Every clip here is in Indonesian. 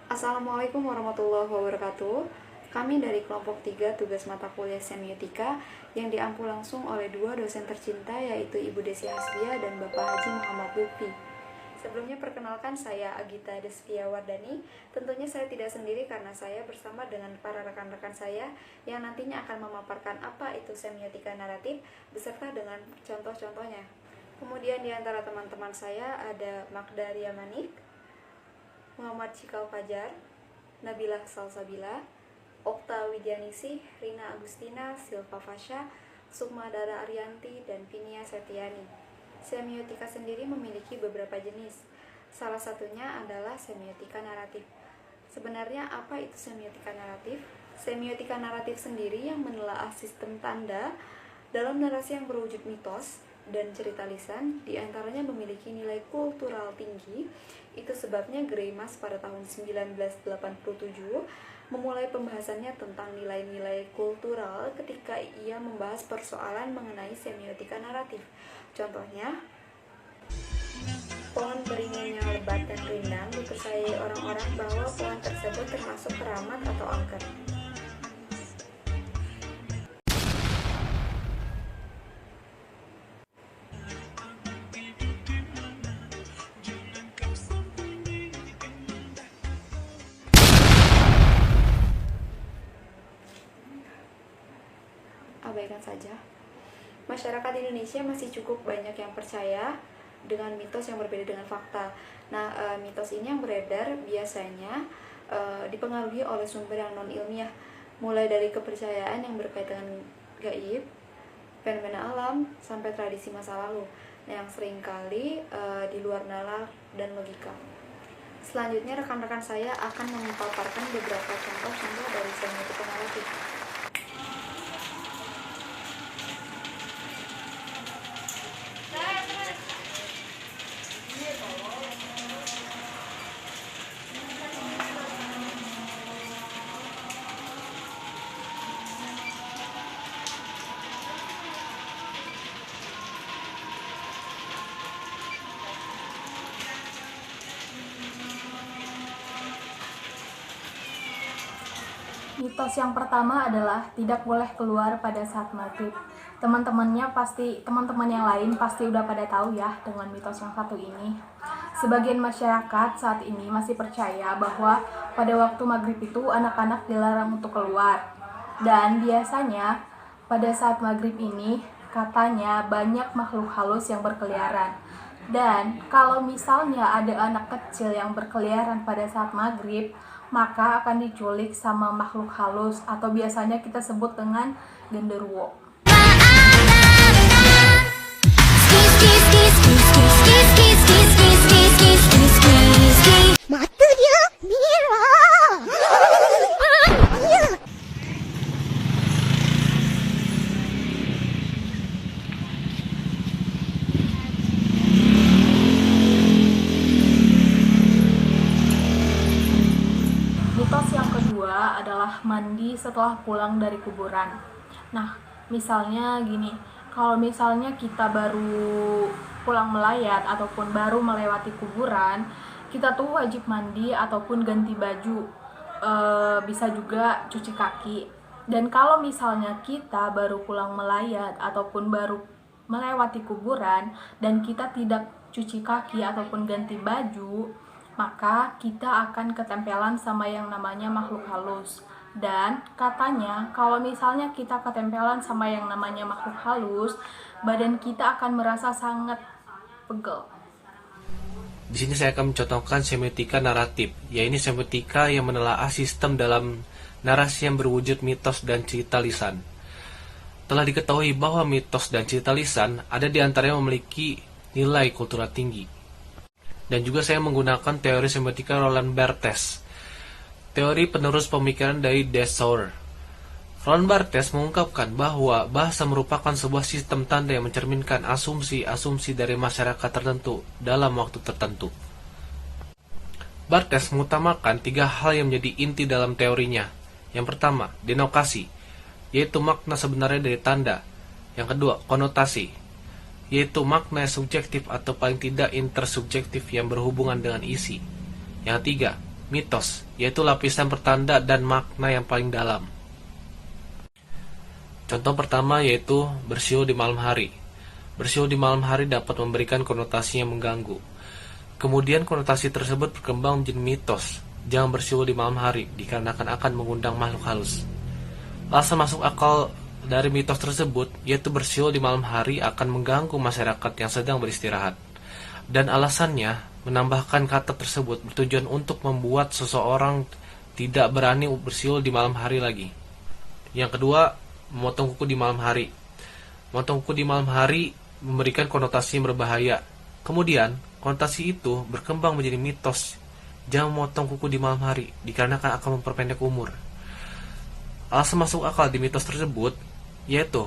Assalamualaikum warahmatullahi wabarakatuh. Kami dari kelompok 3 tugas mata kuliah semiotika yang diampu langsung oleh dua dosen tercinta yaitu Ibu Desi Hasbia dan Bapak Haji Muhammad Lutfi. Sebelumnya perkenalkan, saya Agita Desvia Wardani. Tentunya saya tidak sendiri karena saya bersama dengan para rekan-rekan saya yang nantinya akan memaparkan apa itu semiotika naratif beserta dengan contoh-contohnya. Kemudian di antara teman-teman saya ada Magda Manik, Muhammad Cikal Fajar, Nabilah Salsabila, Okta Widyaningsih, Rina Agustina, Silva Fasha, Sukma Dara Arianti, dan Vinia Setiani. Semiotika sendiri memiliki beberapa jenis. Salah satunya adalah semiotika naratif. Sebenarnya apa itu semiotika naratif? Semiotika naratif sendiri yang menelaah sistem tanda dalam narasi yang berwujud mitos dan cerita lisan, diantaranya memiliki nilai kultural tinggi. Itu sebabnya Greimas pada tahun 1987 memulai pembahasannya tentang nilai-nilai kultural ketika ia membahas persoalan mengenai semiotika naratif. Contohnya, pohon beringin yang lebat dan rindang dipercayai orang-orang bahwa pohon tersebut termasuk keramat atau angker. Abaikan saja. Masyarakat Indonesia masih cukup banyak yang percaya dengan mitos yang berbeda dengan fakta. Nah, mitos ini yang beredar biasanya dipengaruhi oleh sumber yang non-ilmiah, mulai dari kepercayaan yang berkaitan dengan gaib, fenomena alam, sampai tradisi masa lalu, yang seringkali di luar nalar dan logika. Selanjutnya, rekan-rekan saya akan memaparkan beberapa contoh-contoh dari semiotika naratif. Mitos yang pertama adalah tidak boleh keluar pada saat maghrib. Teman-teman yang lain pasti udah pada tahu ya dengan mitos yang satu ini. Sebagian masyarakat saat ini masih percaya bahwa pada waktu maghrib itu anak-anak dilarang untuk keluar. Dan biasanya pada saat maghrib ini katanya banyak makhluk halus yang berkeliaran. Dan kalau misalnya ada anak kecil yang berkeliaran pada saat maghrib, maka akan diculik sama makhluk halus atau biasanya kita sebut dengan genderuwo. Matanya merah. Mitos yang kedua adalah mandi setelah pulang dari kuburan. Nah, misalnya gini, kalau misalnya kita baru pulang melayat ataupun baru melewati kuburan, kita tuh wajib mandi ataupun ganti baju, bisa juga cuci kaki. Dan kalau misalnya kita baru pulang melayat ataupun baru melewati kuburan dan kita tidak cuci kaki ataupun ganti baju, maka kita akan ketempelan sama yang namanya makhluk halus. Dan katanya kalau misalnya kita ketempelan sama yang namanya makhluk halus, badan kita akan merasa sangat pegel. Di sini saya akan mencontohkan semiotika naratif, yaitu semiotika yang menelaah sistem dalam narasi yang berwujud mitos dan cerita lisan. Telah diketahui bahwa mitos dan cerita lisan ada di antaranya memiliki nilai kultural tinggi. Dan juga saya menggunakan teori semiotika Roland Barthes, teori penerus pemikiran dari De Sauer. Roland Barthes mengungkapkan bahwa bahasa merupakan sebuah sistem tanda yang mencerminkan asumsi-asumsi dari masyarakat tertentu dalam waktu tertentu. Barthes mengutamakan 3 hal yang menjadi inti dalam teorinya. Yang pertama, denokasi, yaitu makna sebenarnya dari tanda. Yang kedua, konotasi, yaitu makna subjektif atau paling tidak intersubjektif yang berhubungan dengan isi. Yang ketiga, mitos, yaitu lapisan pertanda dan makna yang paling dalam. Contoh pertama yaitu bersiul di malam hari. Bersiul di malam hari dapat memberikan konotasi yang mengganggu. Kemudian konotasi tersebut berkembang menjadi mitos. Jangan bersiul di malam hari, dikarenakan akan mengundang makhluk halus. Alasan masuk akal dari mitos tersebut, yaitu bersiul di malam hari akan mengganggu masyarakat yang sedang beristirahat. Dan alasannya, menambahkan kata tersebut bertujuan untuk membuat seseorang tidak berani bersiul di malam hari lagi. Yang kedua, memotong kuku di malam hari. Memotong kuku di malam hari memberikan konotasi yang berbahaya. Kemudian, konotasi itu berkembang menjadi mitos. Jangan memotong kuku di malam hari, dikarenakan akan memperpendek umur. Alasan masuk akal di mitos tersebut, yaitu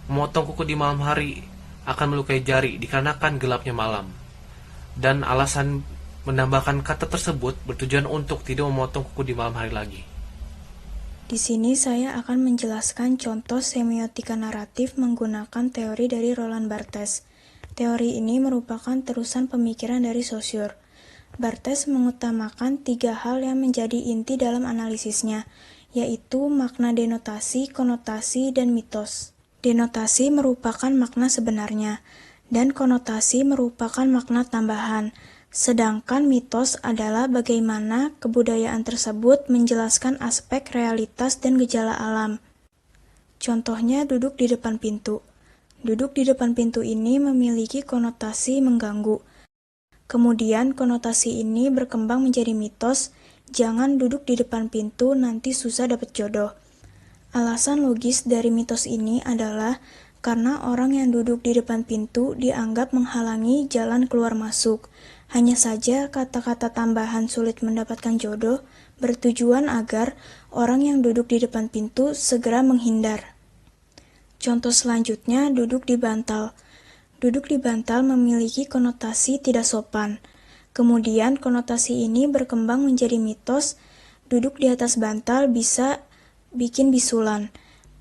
memotong kuku di malam hari akan melukai jari, dikarenakan gelapnya malam. Dan alasan menambahkan kata tersebut bertujuan untuk tidak memotong kuku di malam hari lagi. Di sini saya akan menjelaskan contoh semiotika naratif menggunakan teori dari Roland Barthes. Teori ini merupakan terusan pemikiran dari Saussure. Barthes mengutamakan 3 hal yang menjadi inti dalam analisisnya, yaitu makna denotasi, konotasi, dan mitos. Denotasi merupakan makna sebenarnya, dan konotasi merupakan makna tambahan. Sedangkan mitos adalah bagaimana kebudayaan tersebut menjelaskan aspek realitas dan gejala alam. Contohnya duduk di depan pintu. Duduk di depan pintu ini memiliki konotasi mengganggu. Kemudian konotasi ini berkembang menjadi mitos, jangan duduk di depan pintu nanti susah dapat jodoh. Alasan logis dari mitos ini adalah karena orang yang duduk di depan pintu dianggap menghalangi jalan keluar masuk. Hanya saja kata-kata tambahan sulit mendapatkan jodoh bertujuan agar orang yang duduk di depan pintu segera menghindar. Contoh selanjutnya, duduk di bantal. Duduk di bantal memiliki konotasi tidak sopan. Kemudian konotasi ini berkembang menjadi mitos, duduk di atas bantal bisa bikin bisulan.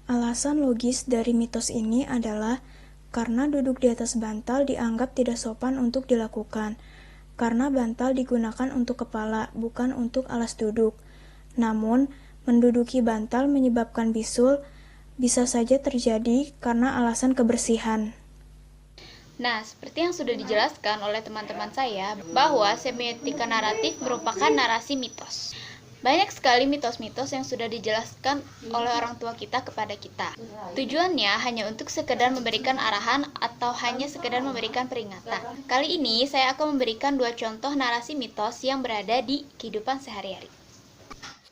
Alasan logis dari mitos ini adalah karena duduk di atas bantal dianggap tidak sopan untuk dilakukan. Karena bantal digunakan untuk kepala, bukan untuk alas duduk. Namun, menduduki bantal menyebabkan bisul bisa saja terjadi karena alasan kebersihan. Nah, seperti yang sudah dijelaskan oleh teman-teman saya, bahwa semiotika naratif merupakan narasi mitos. Banyak sekali mitos-mitos yang sudah dijelaskan oleh orang tua kita kepada kita. Tujuannya hanya untuk sekedar memberikan arahan atau hanya sekedar memberikan peringatan. Kali ini saya akan memberikan 2 contoh narasi mitos yang berada di kehidupan sehari-hari.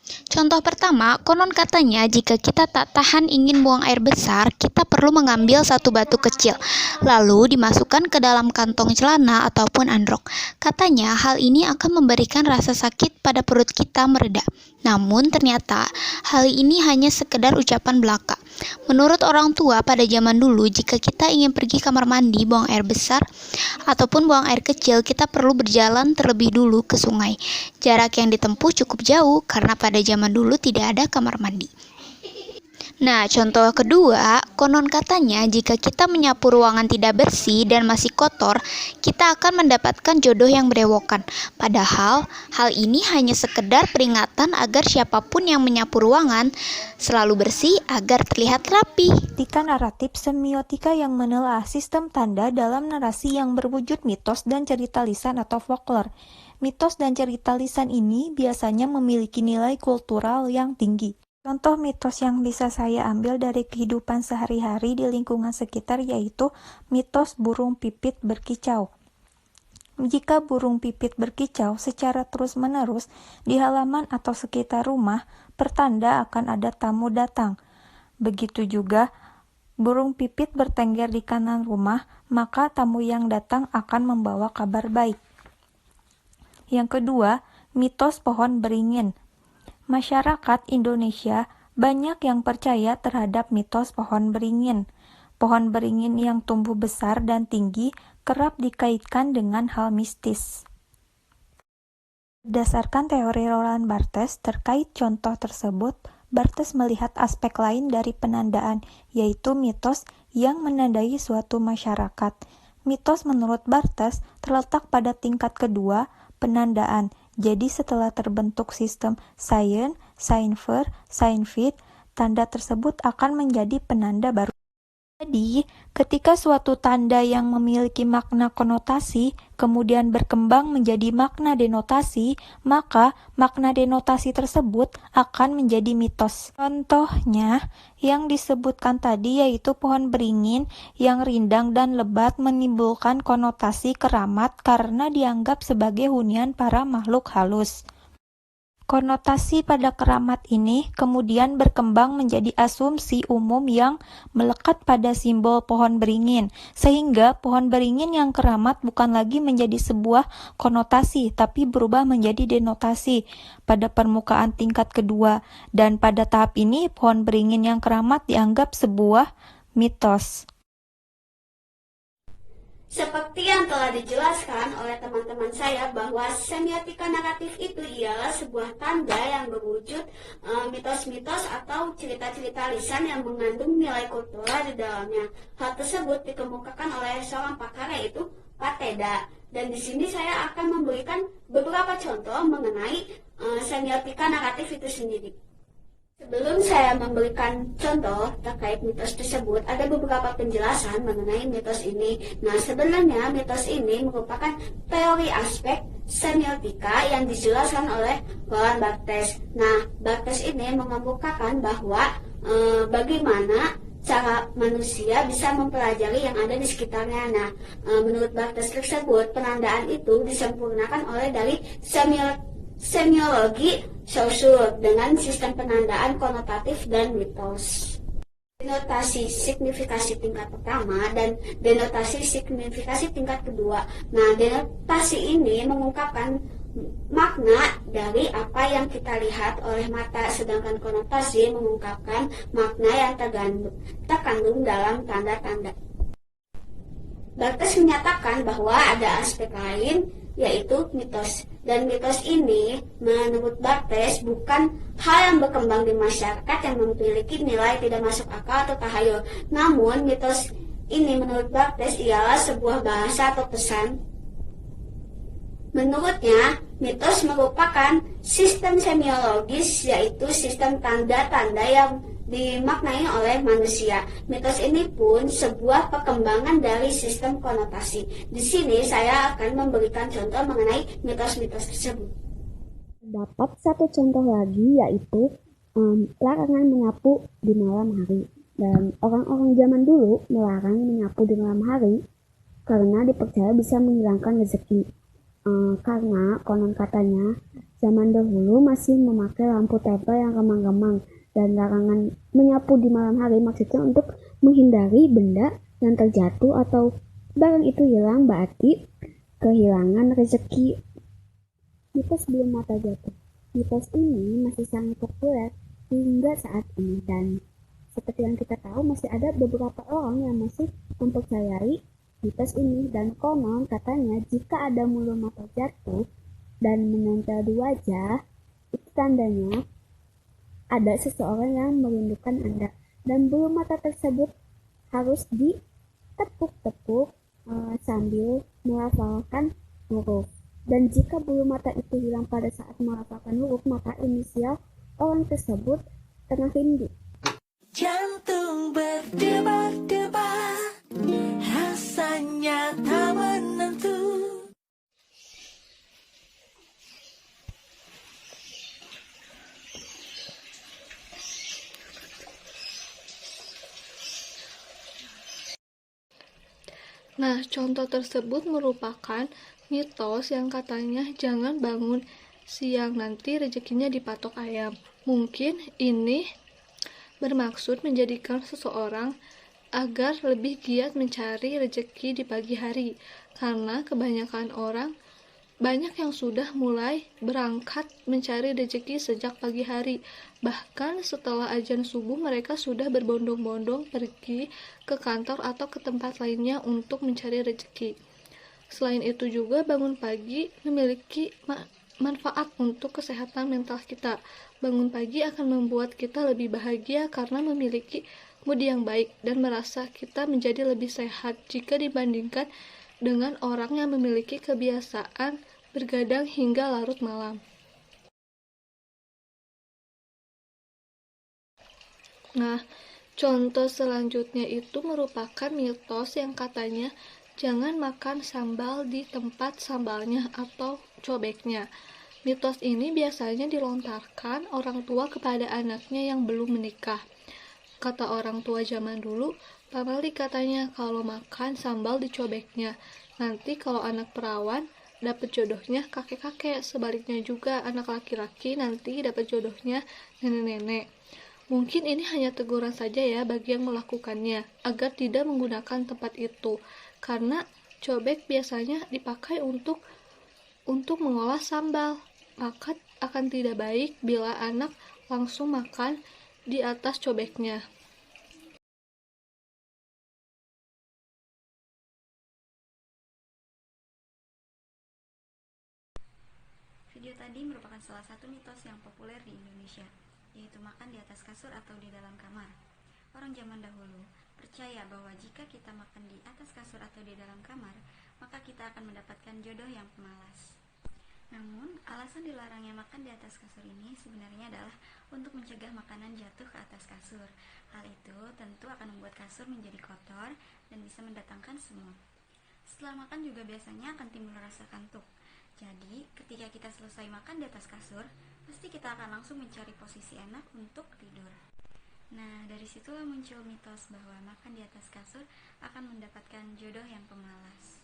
Contoh pertama, konon katanya jika kita tak tahan ingin buang air besar, kita perlu mengambil satu batu kecil, lalu dimasukkan ke dalam kantong celana ataupun androk. Katanya hal ini akan memberikan rasa sakit pada perut kita mereda. Namun ternyata hal ini hanya sekedar ucapan belaka. Menurut orang tua pada zaman dulu, jika kita ingin pergi kamar mandi, buang air besar, ataupun buang air kecil, kita perlu berjalan terlebih dulu ke sungai. Jarak yang ditempuh cukup jauh karena pada zaman dulu tidak ada kamar mandi. Nah, contoh kedua, konon katanya jika kita menyapu ruangan tidak bersih dan masih kotor, kita akan mendapatkan jodoh yang berewokan. Padahal, hal ini hanya sekedar peringatan agar siapapun yang menyapu ruangan selalu bersih agar terlihat rapi. Semiotika naratif semiotika yang menelaah sistem tanda dalam narasi yang berwujud mitos dan cerita lisan atau folklore. Mitos dan cerita lisan ini biasanya memiliki nilai kultural yang tinggi. Contoh mitos yang bisa saya ambil dari kehidupan sehari-hari di lingkungan sekitar yaitu mitos burung pipit berkicau. Jika burung pipit berkicau secara terus-menerus di halaman atau sekitar rumah, pertanda akan ada tamu datang. Begitu juga burung pipit bertengger di kanan rumah, maka tamu yang datang akan membawa kabar baik. Yang kedua, mitos pohon beringin. Masyarakat Indonesia banyak yang percaya terhadap mitos pohon beringin. Pohon beringin yang tumbuh besar dan tinggi kerap dikaitkan dengan hal mistis. Berdasarkan teori Roland Barthes terkait contoh tersebut, Barthes melihat aspek lain dari penandaan, yaitu mitos yang menandai suatu masyarakat. Mitos menurut Barthes terletak pada tingkat kedua, penandaan, Jadi setelah terbentuk sistem sign, sign ver, sign fit, tanda tersebut akan menjadi penanda baru. Jadi, ketika suatu tanda yang memiliki makna konotasi kemudian berkembang menjadi makna denotasi, maka makna denotasi tersebut akan menjadi mitos. Contohnya, yang disebutkan tadi yaitu pohon beringin yang rindang dan lebat menimbulkan konotasi keramat karena dianggap sebagai hunian para makhluk halus. Konotasi pada keramat ini kemudian berkembang menjadi asumsi umum yang melekat pada simbol pohon beringin, sehingga pohon beringin yang keramat bukan lagi menjadi sebuah konotasi, tapi berubah menjadi denotasi pada permukaan tingkat kedua, dan pada tahap ini pohon beringin yang keramat dianggap sebuah mitos. Seperti yang telah dijelaskan oleh teman-teman saya bahwa semiotika naratif itu ialah sebuah tanda yang berwujud mitos-mitos atau cerita-cerita lisan yang mengandung nilai kultural di dalamnya. Hal tersebut dikemukakan oleh seorang pakar yaitu Pak Teda. Dan di sini saya akan memberikan beberapa contoh mengenai semiotika naratif itu sendiri. Sebelum saya memberikan contoh terkait mitos tersebut, ada beberapa penjelasan mengenai mitos ini. Nah, sebenarnya mitos ini merupakan teori aspek semiotika yang dijelaskan oleh Roland Barthes. Nah, Barthes ini mengemukakan bahwa bagaimana cara manusia bisa mempelajari yang ada di sekitarnya. Nah, menurut Barthes tersebut, penandaan itu disempurnakan oleh dari semiologi Saussure dengan sistem penandaan konotatif dan mitos. Denotasi signifikasi tingkat pertama dan denotasi signifikasi tingkat kedua. Nah, denotasi ini mengungkapkan makna dari apa yang kita lihat oleh mata, sedangkan konotasi mengungkapkan makna yang terkandung dalam tanda-tanda. Barthes menyatakan bahwa ada aspek lain yaitu mitos. Dan mitos ini menurut Barthes bukan hal yang berkembang di masyarakat yang memiliki nilai tidak masuk akal atau tahayul. Namun mitos ini menurut Barthes ialah sebuah bahasa atau pesan. Menurutnya, mitos merupakan sistem semiologis yaitu sistem tanda-tanda yang dimaknai oleh manusia. Mitos ini pun sebuah perkembangan dari sistem konotasi. Di sini saya akan memberikan contoh mengenai mitos-mitos tersebut. Dapat satu contoh lagi yaitu larangan menyapu di malam hari. Dan orang-orang zaman dulu melarang menyapu di malam hari karena dipercaya bisa menghilangkan rezeki. Karena konon katanya zaman dahulu masih memakai lampu tempel yang remang-remang. Dan larangan menyapu di malam hari maksudnya untuk menghindari benda yang terjatuh atau barang itu hilang, berarti kehilangan rezeki. Mitos belum mata jatuh. Mitos ini masih sangat populer hingga saat ini, dan seperti yang kita tahu masih ada beberapa orang yang masih mempercayai mitos ini. Dan konon katanya jika ada bulu mata jatuh dan menempel di wajah, itu tandanya ada seseorang yang merindukan Anda, dan bulu mata tersebut harus ditepuk-tepuk sambil melafalkan huruf. Dan jika bulu mata itu hilang pada saat melafalkan huruf, maka inisial orang tersebut tengah rindu. Jantung berdebar-debar, rasanya tak menentu. Nah, contoh tersebut merupakan mitos yang katanya jangan bangun siang, nanti rezekinya dipatok ayam. Mungkin ini bermaksud menjadikan seseorang agar lebih giat mencari rezeki di pagi hari, karena kebanyakan orang banyak yang sudah mulai berangkat mencari rezeki sejak pagi hari. Bahkan setelah azan subuh mereka sudah berbondong-bondong pergi ke kantor atau ke tempat lainnya untuk mencari rezeki. Selain itu juga bangun pagi memiliki manfaat untuk kesehatan mental kita. Bangun pagi akan membuat kita lebih bahagia karena memiliki mood yang baik dan merasa kita menjadi lebih sehat jika dibandingkan dengan orang yang memiliki kebiasaan bergadang hingga larut malam. Nah, contoh selanjutnya itu merupakan mitos yang katanya jangan makan sambal di tempat sambalnya atau cobeknya. Mitos ini biasanya dilontarkan orang tua kepada anaknya yang belum menikah. Kata orang tua zaman dulu, pamali katanya kalau makan sambal di cobeknya. Nanti kalau anak perawan dapat jodohnya kakek-kakek, sebaliknya juga anak laki-laki nanti dapat jodohnya nenek-nenek. Mungkin ini hanya teguran saja ya bagi yang melakukannya, agar tidak menggunakan tempat itu, karena cobek biasanya dipakai untuk mengolah sambal. Maka akan tidak baik bila anak langsung makan di atas cobeknya. Video tadi merupakan salah satu mitos yang populer di Indonesia, yaitu makan di atas kasur atau di dalam kamar. Orang zaman dahulu percaya bahwa jika kita makan di atas kasur atau di dalam kamar, maka kita akan mendapatkan jodoh yang pemalas. Namun, alasan dilarangnya makan di atas kasur ini sebenarnya adalah untuk mencegah makanan jatuh ke atas kasur. Hal itu tentu akan membuat kasur menjadi kotor dan bisa mendatangkan semut. Setelah makan juga biasanya akan timbul rasa kantuk. Jadi, ketika kita selesai makan di atas kasur, pasti kita akan langsung mencari posisi enak untuk tidur. Nah, dari situlah muncul mitos bahwa makan di atas kasur akan mendapatkan jodoh yang pemalas.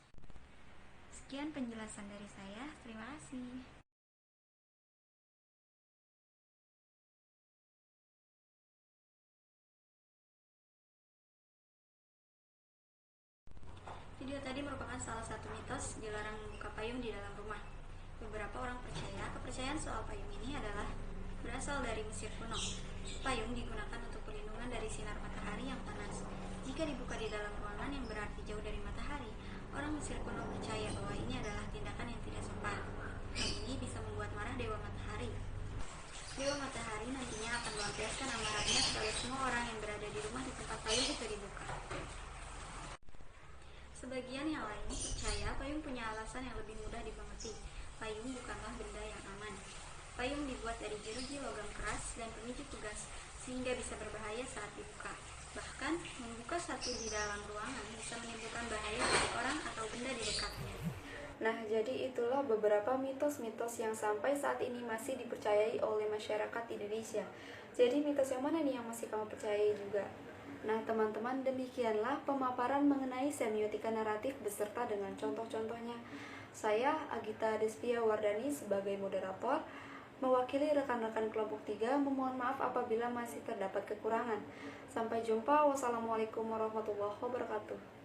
Sekian penjelasan dari saya, terima kasih. Video tadi merupakan salah satu mitos dilarang membuka payung di dalam rumah. Beberapa orang percaya kepercayaan soal payung ini adalah berasal dari Mesir kuno. Payung digunakan untuk perlindungan dari sinar matahari yang panas. Jika dibuka di dalam ruangan yang berarti jauh dari matahari, orang Mesir kuno percaya bahwa ini adalah tindakan yang tidak sopan. Hal ini bisa membuat marah Dewa Matahari. Dewa Matahari nantinya akan melampiaskan amarahnya kepada semua orang yang berada di rumah di tempat payung itu dibuka. Sebagian yang lain percaya payung punya alasan yang lebih mudah dimengerti. Payung bukanlah benda yang aman. Payung dibuat dari jeruji logam keras dan pemicu tugas, sehingga bisa berbahaya saat dibuka. Bahkan, membuka satu di dalam ruangan bisa menimbulkan bahaya bagi orang atau benda di dekatnya. Nah, jadi itulah beberapa mitos-mitos yang sampai saat ini masih dipercayai oleh masyarakat Indonesia. Jadi mitos yang mana nih yang masih kamu percayai juga? Nah, teman-teman, demikianlah pemaparan mengenai semiotika naratif beserta dengan contoh-contohnya. Saya, Agita Desvia Wardani, sebagai moderator, mewakili rekan-rekan kelompok 3, memohon maaf apabila masih terdapat kekurangan. Sampai jumpa, wassalamualaikum warahmatullahi wabarakatuh.